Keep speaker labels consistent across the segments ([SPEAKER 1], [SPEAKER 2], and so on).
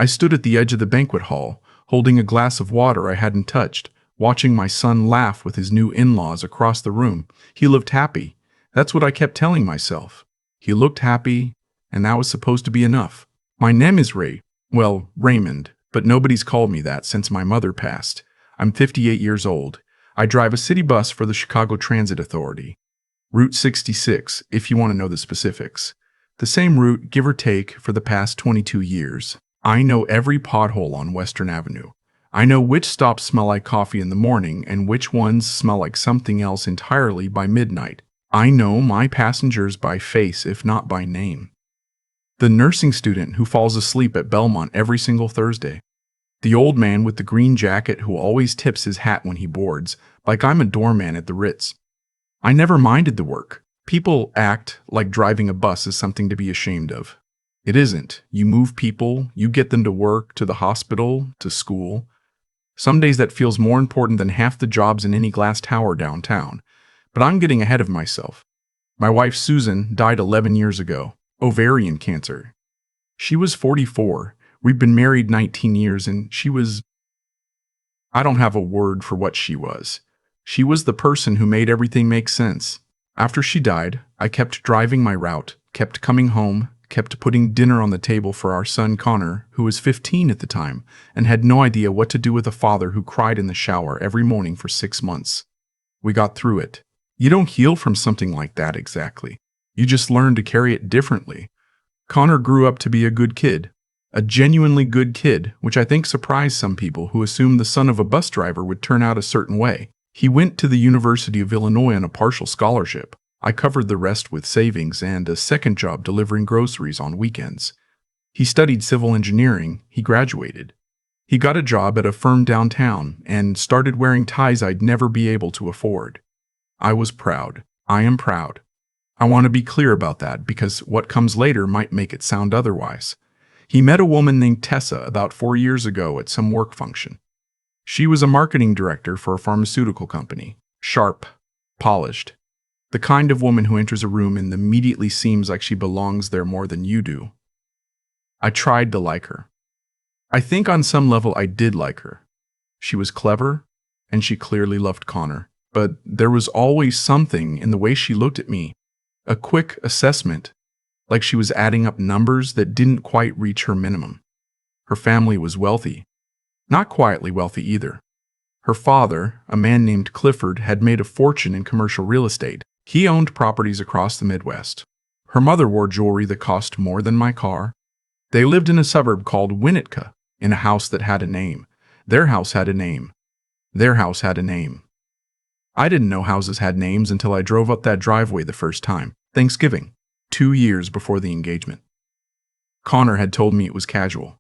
[SPEAKER 1] I stood at the edge of the banquet hall, holding a glass of water I hadn't touched, watching my son laugh with his new in-laws across the room. He looked happy. That's what I kept telling myself. He looked happy, and that was supposed to be enough. My name is Raymond, but nobody's called me that since my mother passed. I'm 58 years old. I drive a city bus for the Chicago Transit Authority. Route 66, if you want to know the specifics. The same route, give or take, for the past 22 years. I know every pothole on Western Avenue. I know which stops smell like coffee in the morning and which ones smell like something else entirely by midnight. I know my passengers by face, if not by name. The nursing student who falls asleep at Belmont every single Thursday. The old man with the green jacket who always tips his hat when he boards, like I'm a doorman at the Ritz. I never minded the work. People act like driving a bus is something to be ashamed of. It isn't. You move people, you get them to work, to the hospital, to school. Some days that feels more important than half the jobs in any glass tower downtown. But I'm getting ahead of myself. My wife Susan died 11 years ago. Ovarian cancer. She was 44. We'd been married 19 years and she was... I don't have a word for what she was. She was the person who made everything make sense. After she died, I kept driving my route, kept coming home, kept putting dinner on the table for our son Connor, who was 15 at the time, and had no idea what to do with a father who cried in the shower every morning for 6 months. We got through it. You don't heal from something like that exactly. You just learn to carry it differently. Connor grew up to be a good kid. A genuinely good kid, which I think surprised some people who assumed the son of a bus driver would turn out a certain way. He went to the University of Illinois on a partial scholarship. I covered the rest with savings and a second job delivering groceries on weekends. He studied civil engineering. He graduated. He got a job at a firm downtown and started wearing ties I'd never be able to afford. I was proud. I am proud. I want to be clear about that because what comes later might make it sound otherwise. He met a woman named Tessa about 4 years ago at some work function. She was a marketing director for a pharmaceutical company. Sharp, polished. The kind of woman who enters a room and immediately seems like she belongs there more than you do. I tried to like her. I think on some level I did like her. She was clever, and she clearly loved Connor. But there was always something in the way she looked at me. A quick assessment, like she was adding up numbers that didn't quite reach her minimum. Her family was wealthy. Not quietly wealthy either. Her father, a man named Clifford, had made a fortune in commercial real estate. He owned properties across the Midwest. Her mother wore jewelry that cost more than my car. They lived in a suburb called Winnetka, in a house that had a name. Their house had a name. Their house had a name. I didn't know houses had names until I drove up that driveway the first time, Thanksgiving, 2 years before the engagement. Connor had told me it was casual.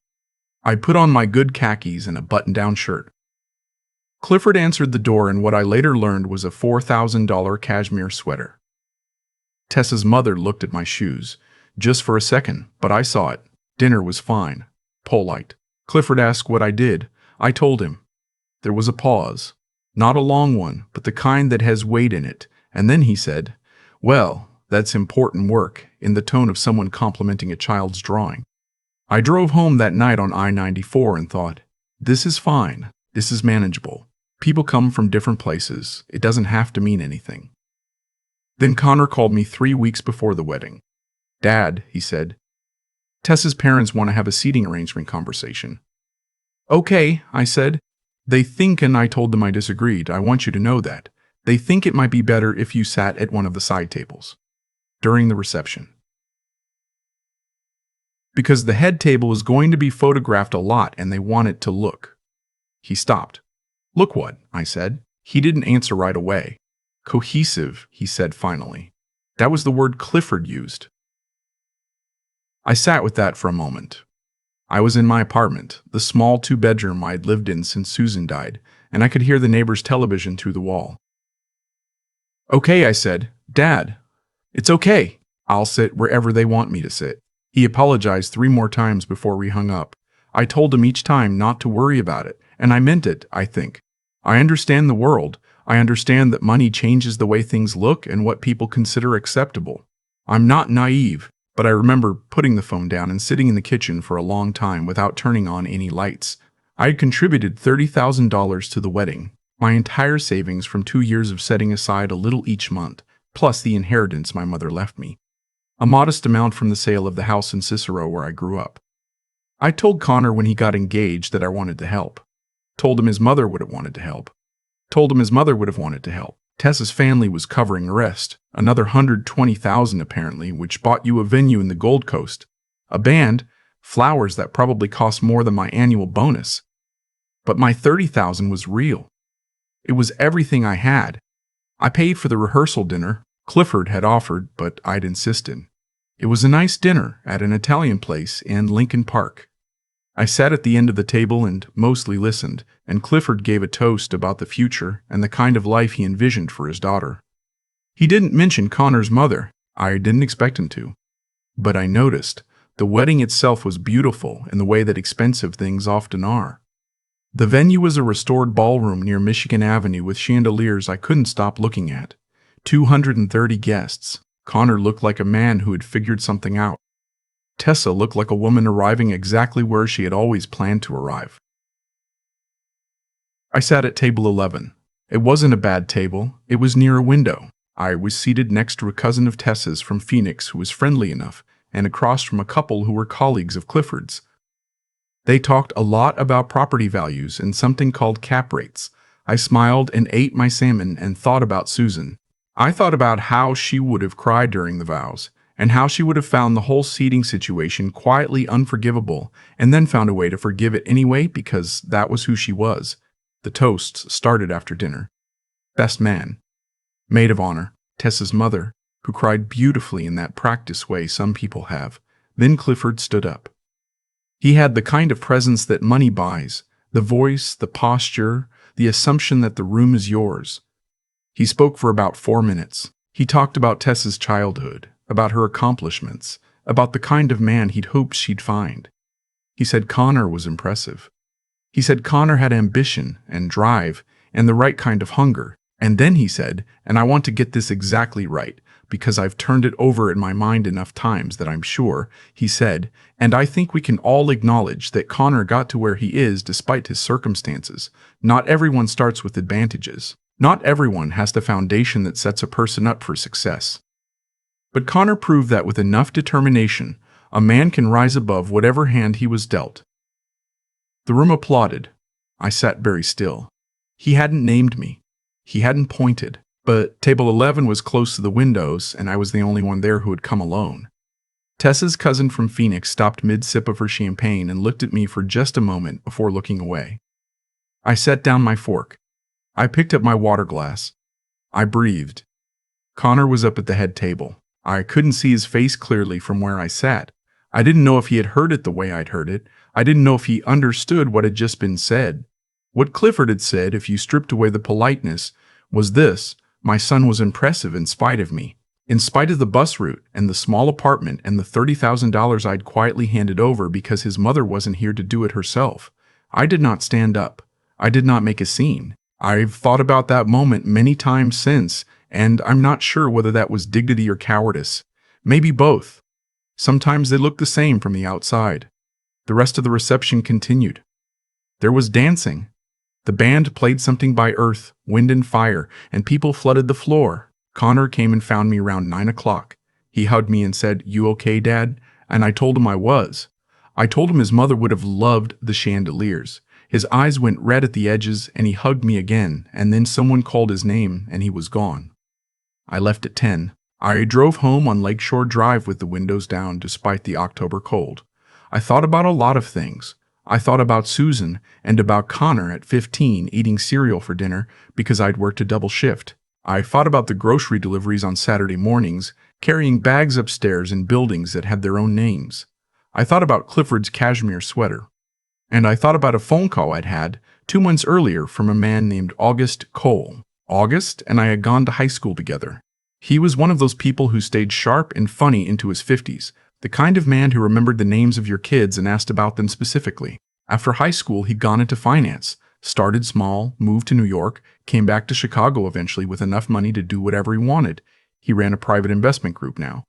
[SPEAKER 1] I put on my good khakis and a button-down shirt. Clifford answered the door in what I later learned was a $4,000 cashmere sweater. Tessa's mother looked at my shoes, just for a second, but I saw it. Dinner was fine, polite. Clifford asked what I did. I told him. There was a pause. Not a long one, but the kind that has weight in it, and then he said, "Well, that's important work," in the tone of someone complimenting a child's drawing. I drove home that night on I-94 and thought, this is fine, this is manageable. People come from different places, it doesn't have to mean anything. Then Connor called me 3 weeks before the wedding. "Dad," he said, "Tessa's parents want to have a seating arrangement conversation." "Okay," I said. "They think," and I told them I disagreed, "I want you to know that. They think it might be better if you sat at one of the side tables during the reception. Because the head table is going to be photographed a lot and they want it to look." He stopped. "Look what?" I said. He didn't answer right away. "Cohesive," he said finally. That was the word Clifford used. I sat with that for a moment. I was in my apartment, the small 2-bedroom I'd lived in since Susan died, and I could hear the neighbor's television through the wall. "Okay," I said. "Dad, it's okay. I'll sit wherever they want me to sit." He apologized 3 more times before we hung up. I told him each time not to worry about it, and I meant it, I think. I understand the world. I understand that money changes the way things look and what people consider acceptable. I'm not naive. But I remember putting the phone down and sitting in the kitchen for a long time without turning on any lights. I had contributed $30,000 to the wedding, my entire savings from 2 years of setting aside a little each month, plus the inheritance my mother left me. A modest amount from the sale of the house in Cicero where I grew up. I told Connor when he got engaged that I wanted to help. Told him his mother would have wanted to help. Told him his mother would have wanted to help. Tessa's family was covering the rest, another $120,000 apparently, which bought you a venue in the Gold Coast, a band, flowers that probably cost more than my annual bonus. But my $30,000 was real. It was everything I had. I paid for the rehearsal dinner Clifford had offered, but I'd insisted. It was a nice dinner at an Italian place in Lincoln Park. I sat at the end of the table and mostly listened, and Clifford gave a toast about the future and the kind of life he envisioned for his daughter. He didn't mention Connor's mother. I didn't expect him to. But I noticed the wedding itself was beautiful in the way that expensive things often are. The venue was a restored ballroom near Michigan Avenue with chandeliers I couldn't stop looking at. 230 guests. Connor looked like a man who had figured something out. Tessa looked like a woman arriving exactly where she had always planned to arrive. I sat at table 11. It wasn't a bad table. It was near a window. I was seated next to a cousin of Tessa's from Phoenix who was friendly enough, and across from a couple who were colleagues of Clifford's. They talked a lot about property values and something called cap rates. I smiled and ate my salmon and thought about Susan. I thought about how she would have cried during the vows, and how she would have found the whole seating situation quietly unforgivable, and then found a way to forgive it anyway because that was who she was. The toasts started after dinner. Best man. Maid of honor, Tessa's mother, who cried beautifully in that practice way some people have. Then Clifford stood up. He had the kind of presence that money buys, the voice, the posture, the assumption that the room is yours. He spoke for about 4 minutes. He talked about Tessa's childhood, about her accomplishments, about the kind of man he'd hoped she'd find. He said Connor was impressive. He said Connor had ambition and drive and the right kind of hunger. And then he said, and I want to get this exactly right, because I've turned it over in my mind enough times that I'm sure, he said, and I think we can all acknowledge that Connor got to where he is despite his circumstances. Not everyone starts with advantages. Not everyone has the foundation that sets a person up for success. But Connor proved that with enough determination, a man can rise above whatever hand he was dealt. The room applauded. I sat very still. He hadn't named me. He hadn't pointed. But table 11 was close to the windows, and I was the only one there who had come alone. Tessa's cousin from Phoenix stopped mid-sip of her champagne and looked at me for just a moment before looking away. I set down my fork. I picked up my water glass. I breathed. Connor was up at the head table. I couldn't see his face clearly from where I sat. I didn't know if he had heard it the way I'd heard it. I didn't know if he understood what had just been said. What Clifford had said, if you stripped away the politeness, was this: my son was impressive in spite of me. In spite of the bus route and the small apartment and the $30,000 I'd quietly handed over because his mother wasn't here to do it herself. I did not stand up. I did not make a scene. I've thought about that moment many times since, and I'm not sure whether that was dignity or cowardice. Maybe both. Sometimes they look the same from the outside. The rest of the reception continued. There was dancing. The band played something by Earth, Wind and Fire, and people flooded the floor. Connor came and found me around 9 o'clock. He hugged me and said, "You okay, Dad?" And I told him I was. I told him his mother would have loved the chandeliers. His eyes went red at the edges, and he hugged me again, and then someone called his name, and he was gone. I left at 10. I drove home on Lakeshore Drive with the windows down despite the October cold. I thought about a lot of things. I thought about Susan and about Connor at 15 eating cereal for dinner because I'd worked a double shift. I thought about the grocery deliveries on Saturday mornings, carrying bags upstairs in buildings that had their own names. I thought about Clifford's cashmere sweater. And I thought about a phone call I'd had 2 months earlier from a man named August Cole. August and I had gone to high school together. He was one of those people who stayed sharp and funny into his 50s, the kind of man who remembered the names of your kids and asked about them specifically. After high school, he'd gone into finance, started small, moved to New York, came back to Chicago eventually with enough money to do whatever he wanted. He ran a private investment group now.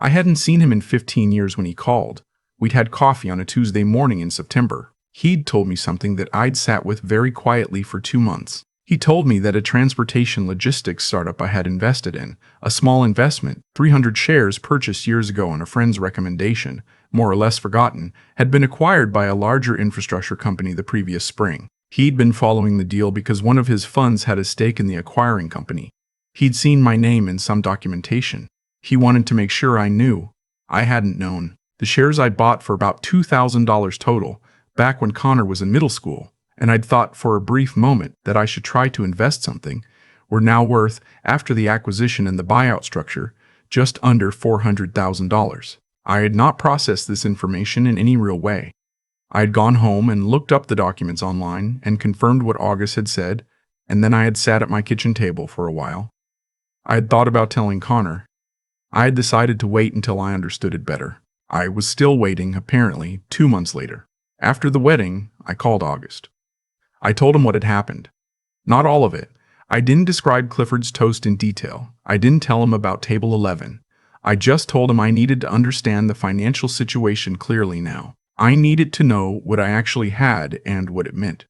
[SPEAKER 1] I hadn't seen him in 15 years when he called. We'd had coffee on a Tuesday morning in September. He'd told me something that I'd sat with very quietly for 2 months. He told me that a transportation logistics startup I had invested in, a small investment, 300 shares purchased years ago on a friend's recommendation, more or less forgotten, had been acquired by a larger infrastructure company the previous spring. He'd been following the deal because one of his funds had a stake in the acquiring company. He'd seen my name in some documentation. He wanted to make sure I knew. I hadn't known. The shares I'd bought for about $2,000 total, back when Connor was in middle school, and I'd thought for a brief moment that I should try to invest something, were now worth, after the acquisition and the buyout structure, just under $400,000. I had not processed this information in any real way. I had gone home and looked up the documents online and confirmed what August had said, and then I had sat at my kitchen table for a while. I had thought about telling Connor. I had decided to wait until I understood it better. I was still waiting, apparently, 2 months later. After the wedding, I called August. I told him what had happened. Not all of it. I didn't describe Clifford's toast in detail. I didn't tell him about Table 11. I just told him I needed to understand the financial situation clearly now. I needed to know what I actually had and what it meant.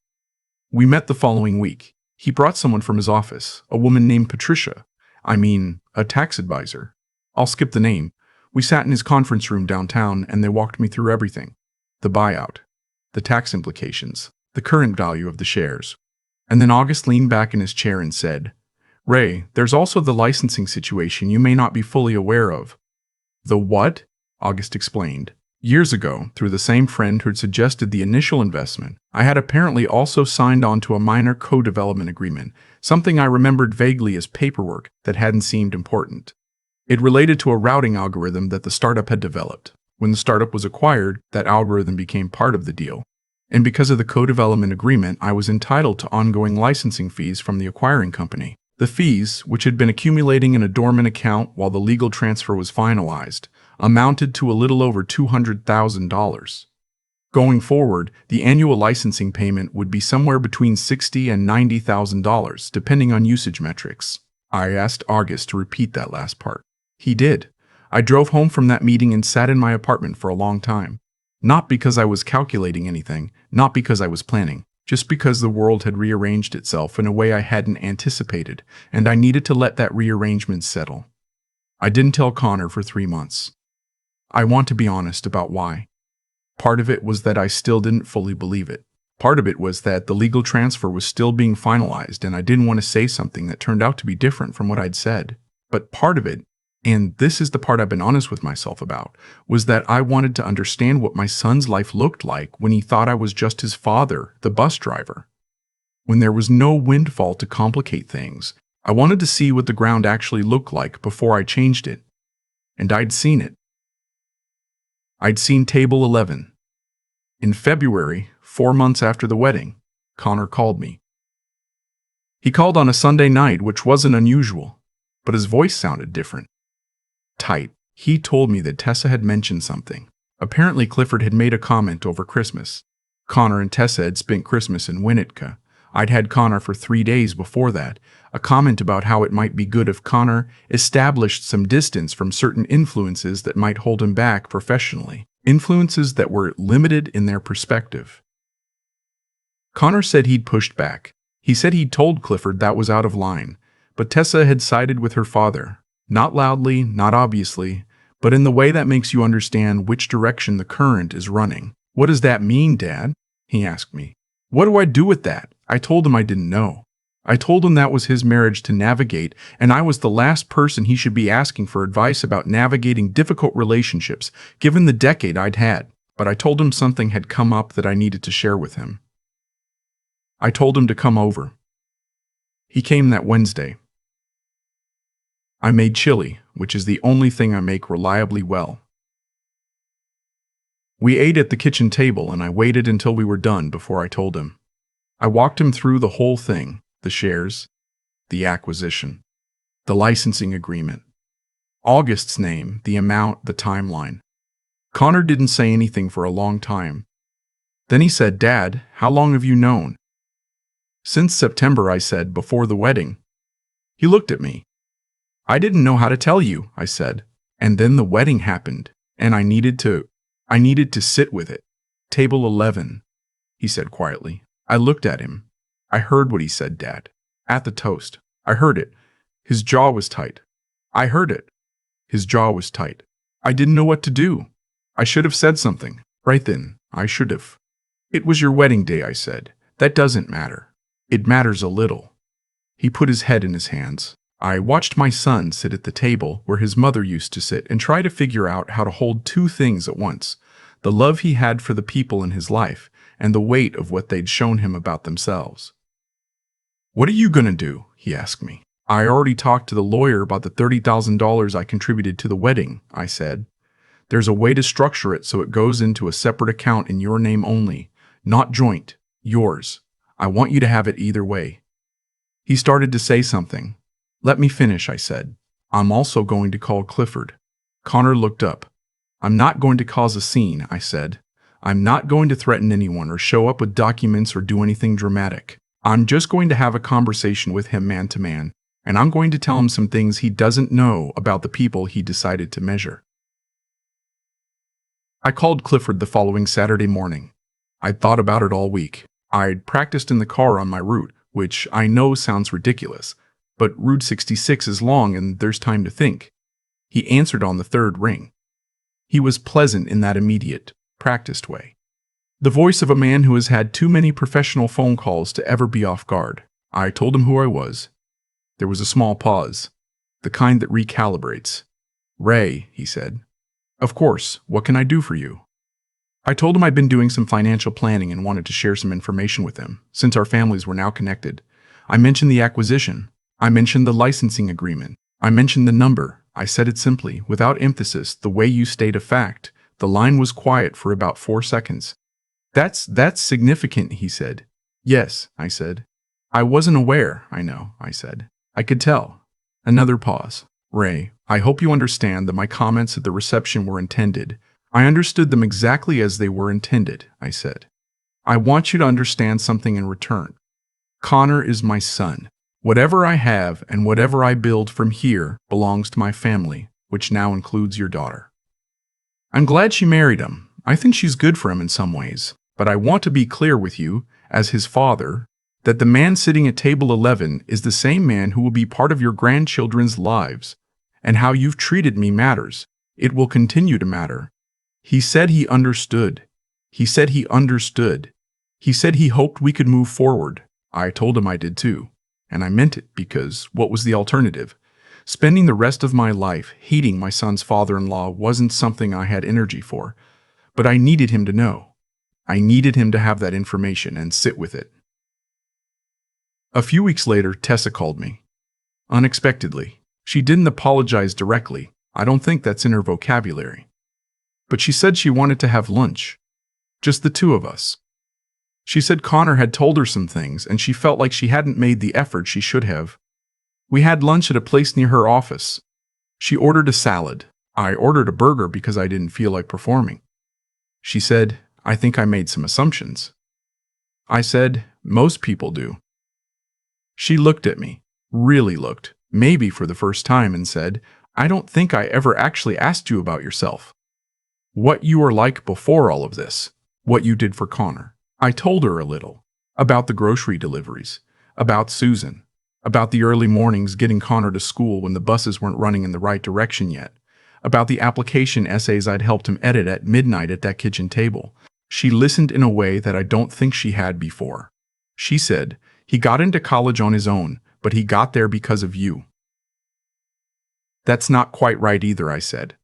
[SPEAKER 1] We met the following week. He brought someone from his office, a woman named Patricia. A tax advisor. I'll skip the name. We sat in his conference room downtown and they walked me through everything. The buyout, the tax implications, the current value of the shares. And then August leaned back in his chair and said, "Ray, there's also the licensing situation you may not be fully aware of." "The what?" August explained. Years ago, through the same friend who'd suggested the initial investment, I had apparently also signed on to a minor co-development agreement, something I remembered vaguely as paperwork that hadn't seemed important. It related to a routing algorithm that the startup had developed. When the startup was acquired, that algorithm became part of the deal. And because of the co-development agreement, I was entitled to ongoing licensing fees from the acquiring company. The fees, which had been accumulating in a dormant account while the legal transfer was finalized, amounted to a little over $200,000. Going forward, the annual licensing payment would be somewhere between $60,000 and $90,000, depending on usage metrics. I asked August to repeat that last part. He did. I drove home from that meeting and sat in my apartment for a long time. Not because I was calculating anything, not because I was planning, just because the world had rearranged itself in a way I hadn't anticipated, and I needed to let that rearrangement settle. I didn't tell Connor for 3 months. I want to be honest about why. Part of it was that I still didn't fully believe it. Part of it was that the legal transfer was still being finalized and I didn't want to say something that turned out to be different from what I'd said. But part of it, and this is the part I've been honest with myself about, was that I wanted to understand what my son's life looked like when he thought I was just his father, the bus driver. When there was no windfall to complicate things, I wanted to see what the ground actually looked like before I changed it. And I'd seen it. I'd seen Table 11. In February, 4 months after the wedding, Connor called me. He called on a Sunday night, which wasn't unusual, but his voice sounded different. Tight. He told me that Tessa had mentioned something. Apparently Clifford had made a comment over Christmas. Connor and Tessa had spent Christmas in Winnetka. I'd had Connor for 3 days before that, a comment about how it might be good if Connor established some distance from certain influences that might hold him back professionally, influences that were limited in their perspective. Connor said he'd pushed back. He said he'd told Clifford that was out of line, but Tessa had sided with her father, not loudly, not obviously, but in the way that makes you understand which direction the current is running. "What does that mean, Dad?" he asked me. "What do I do with that?" I told him I didn't know. I told him that was his marriage to navigate, and I was the last person he should be asking for advice about navigating difficult relationships, given the decade I'd had. But I told him something had come up that I needed to share with him. I told him to come over. He came that Wednesday. I made chili, which is the only thing I make reliably well. We ate at the kitchen table, and I waited until we were done before I told him. I walked him through the whole thing, the shares, the acquisition, the licensing agreement, August's name, the amount, the timeline. Connor didn't say anything for a long time. Then he said, "Dad, how long have you known?" "Since September," I said, "before the wedding." He looked at me. "I didn't know how to tell you," I said. And then the wedding happened, and I needed to sit with it. Table 11, he said quietly. I looked at him. I heard what he said, Dad. At the toast. I heard it. His jaw was tight. I heard it. His jaw was tight. I didn't know what to do. I should have said something. Right then, I should have. It was your wedding day, I said. That doesn't matter. It matters a little. He put his head in his hands. I watched my son sit at the table where his mother used to sit and try to figure out how to hold two things at once: the love he had for the people in his life and the weight of what they'd shown him about themselves. What are you gonna do? He asked me. I already talked to the lawyer about the $30,000 I contributed to the wedding, I said. There's a way to structure it so it goes into a separate account in your name only, not joint, yours. I want you to have it either way. He started to say something. Let me finish, I said. I'm also going to call Clifford. Connor looked up. I'm not going to cause a scene, I said. I'm not going to threaten anyone or show up with documents or do anything dramatic. I'm just going to have a conversation with him man to man, and I'm going to tell him some things he doesn't know about the people he decided to measure. I called Clifford the following Saturday morning. I'd thought about it all week. I'd practiced in the car on my route, which I know sounds ridiculous, but Route 66 is long and there's time to think. He answered on the third ring. He was pleasant in that immediate, practiced way. The voice of a man who has had too many professional phone calls to ever be off guard. I told him who I was. There was a small pause, the kind that recalibrates. Ray, he said. Of course, what can I do for you? I told him I'd been doing some financial planning and wanted to share some information with him, since our families were now connected. I mentioned the acquisition. I mentioned the licensing agreement. I mentioned the number. I said it simply, without emphasis, the way you state a fact. The line was quiet for about 4 seconds. That's significant, he said. Yes, I said. I wasn't aware, I know, I said. I could tell. Another pause. Ray, I hope you understand that my comments at the reception were intended. I understood them exactly as they were intended, I said. I want you to understand something in return. Connor is my son. Whatever I have and whatever I build from here belongs to my family, which now includes your daughter. I'm glad she married him. I think she's good for him in some ways. But I want to be clear with you, as his father, that the man sitting at table 11 is the same man who will be part of your grandchildren's lives. And how you've treated me matters. It will continue to matter. He said he understood. He said he understood. He said he hoped we could move forward. I told him I did too. And I meant it because what was the alternative? Spending the rest of my life hating my son's father-in-law wasn't something I had energy for. But I needed him to know. I needed him to have that information and sit with it. A few weeks later, Tessa called me. Unexpectedly. She didn't apologize directly. I don't think that's in her vocabulary. But she said she wanted to have lunch. Just the two of us. She said Connor had told her some things and she felt like she hadn't made the effort she should have. We had lunch at a place near her office. She ordered a salad. I ordered a burger because I didn't feel like performing. She said, I think I made some assumptions. I said, most people do. She looked at me, really looked, maybe for the first time, and said, I don't think I ever actually asked you about yourself. What you were like before all of this, what you did for Connor. I told her a little, about the grocery deliveries, about Susan, about the early mornings getting Connor to school when the buses weren't running in the right direction yet, about the application essays I'd helped him edit at midnight at that kitchen table. She listened in a way that I don't think she had before. She said, he got into college on his own, but he got there because of you. That's not quite right either, I said.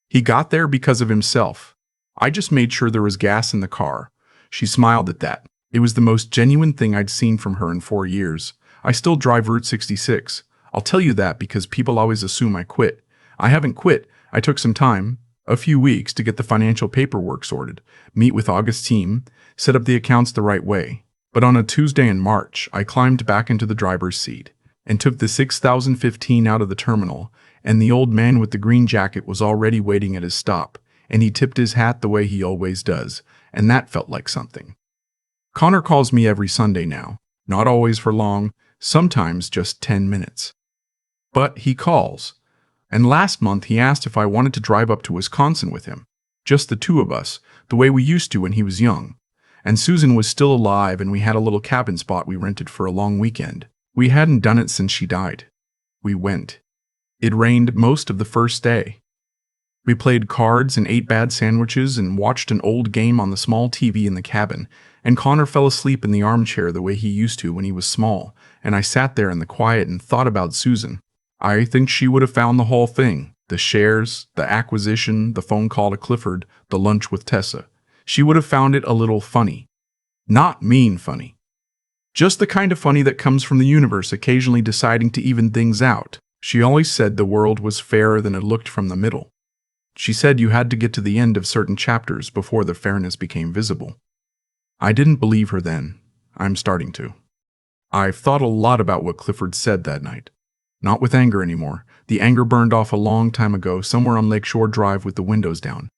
[SPEAKER 1] He got there because of himself. I just made sure there was gas in the car. She smiled at that. It was the most genuine thing I'd seen from her in 4 years. I still drive Route 66. I'll tell you that because people always assume I quit. I haven't quit. I took some time, a few weeks, to get the financial paperwork sorted, meet with August's team, set up the accounts the right way. But on a Tuesday in March, I climbed back into the driver's seat and took the 6015 out of the terminal, and the old man with the green jacket was already waiting at his stop, and he tipped his hat the way he always does, and that felt like something. Connor calls me every Sunday now, not always for long, sometimes just 10 minutes. But he calls. And last month he asked if I wanted to drive up to Wisconsin with him. Just the two of us, the way we used to when he was young. And Susan was still alive and we had a little cabin spot we rented for a long weekend. We hadn't done it since she died. We went. It rained most of the first day. We played cards and ate bad sandwiches and watched an old game on the small TV in the cabin, and Connor fell asleep in the armchair the way he used to when he was small, and I sat there in the quiet and thought about Susan. I think she would have found the whole thing, the shares, the acquisition, the phone call to Clifford, the lunch with Tessa. She would have found it a little funny. Not mean funny. Just the kind of funny that comes from the universe occasionally deciding to even things out. She always said the world was fairer than it looked from the middle. She said you had to get to the end of certain chapters before the fairness became visible. I didn't believe her then. I'm starting to. I've thought a lot about what Clifford said that night. Not with anger anymore. The anger burned off a long time ago somewhere on Lakeshore Drive with the windows down.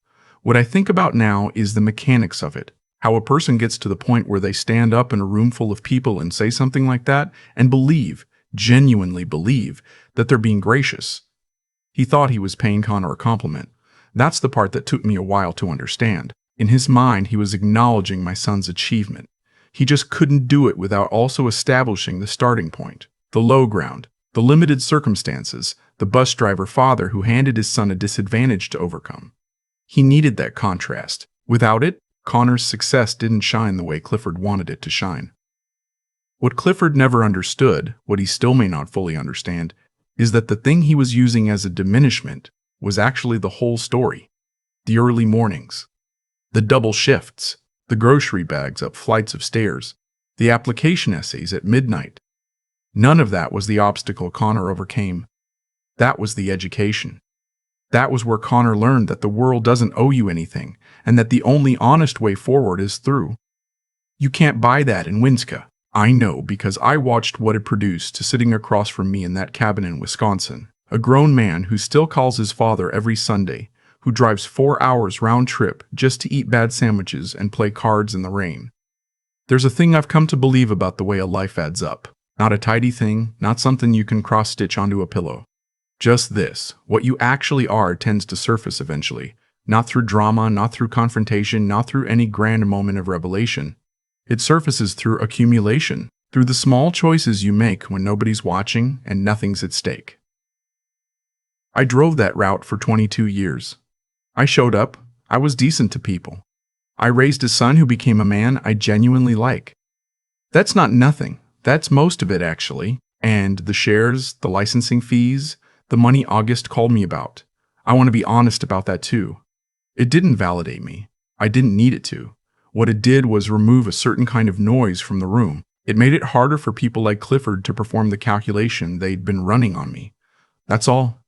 [SPEAKER 1] What I think about now is the mechanics of it. How a person gets to the point where they stand up in a room full of people and say something like that and believe, genuinely believe, that they're being gracious. He thought he was paying Connor a compliment. That's the part that took me a while to understand. In his mind, he was acknowledging my son's achievement. He just couldn't do it without also establishing the starting point, the low ground, the limited circumstances, the bus driver father who handed his son a disadvantage to overcome. He needed that contrast. Without it, Connor's success didn't shine the way Clifford wanted it to shine. What Clifford never understood, what he still may not fully understand, is that the thing he was using as a diminishment was actually the whole story. The early mornings, the double shifts, the grocery bags up flights of stairs, the application essays at midnight. None of that was the obstacle Connor overcame. That was the education. That was where Connor learned that the world doesn't owe you anything, and that the only honest way forward is through. You can't buy that in Winska. I know because I watched what it produced to sitting across from me in that cabin in Wisconsin. A grown man who still calls his father every Sunday, who drives 4 hours round trip just to eat bad sandwiches and play cards in the rain. There's a thing I've come to believe about the way a life adds up. Not a tidy thing, not something you can cross-stitch onto a pillow. Just this, what you actually are tends to surface eventually. Not through drama, not through confrontation, not through any grand moment of revelation. It surfaces through accumulation, through the small choices you make when nobody's watching and nothing's at stake. I drove that route for 22 years. I showed up. I was decent to people. I raised a son who became a man I genuinely like. That's not nothing. That's most of it, actually. And the shares, the licensing fees, the money August called me about. I want to be honest about that too. It didn't validate me. I didn't need it to. What it did was remove a certain kind of noise from the room. It made it harder for people like Clifford to perform the calculation they'd been running on me. That's all.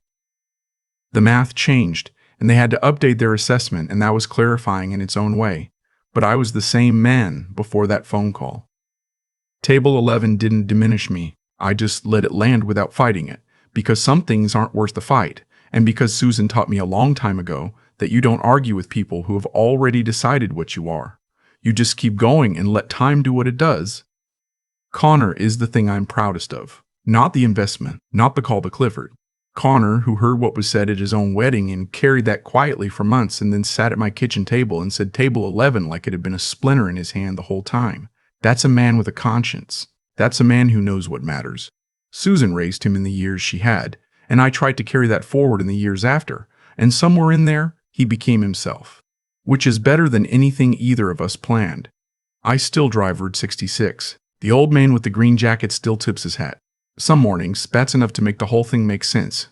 [SPEAKER 1] The math changed, and they had to update their assessment, and that was clarifying in its own way. But I was the same man before that phone call. Table 11 didn't diminish me. I just let it land without fighting it, because some things aren't worth the fight, and because Susan taught me a long time ago that you don't argue with people who have already decided what you are. You just keep going and let time do what it does. Connor is the thing I'm proudest of. Not the investment, not the call to Clifford. Connor, who heard what was said at his own wedding and carried that quietly for months and then sat at my kitchen table and said table 11 like it had been a splinter in his hand the whole time. That's a man with a conscience. That's a man who knows what matters. Susan raised him in the years she had, and I tried to carry that forward in the years after, and somewhere in there, he became himself. Which is better than anything either of us planned. I still drive Route 66. The old man with the green jacket still tips his hat. Some mornings, that's enough to make the whole thing make sense.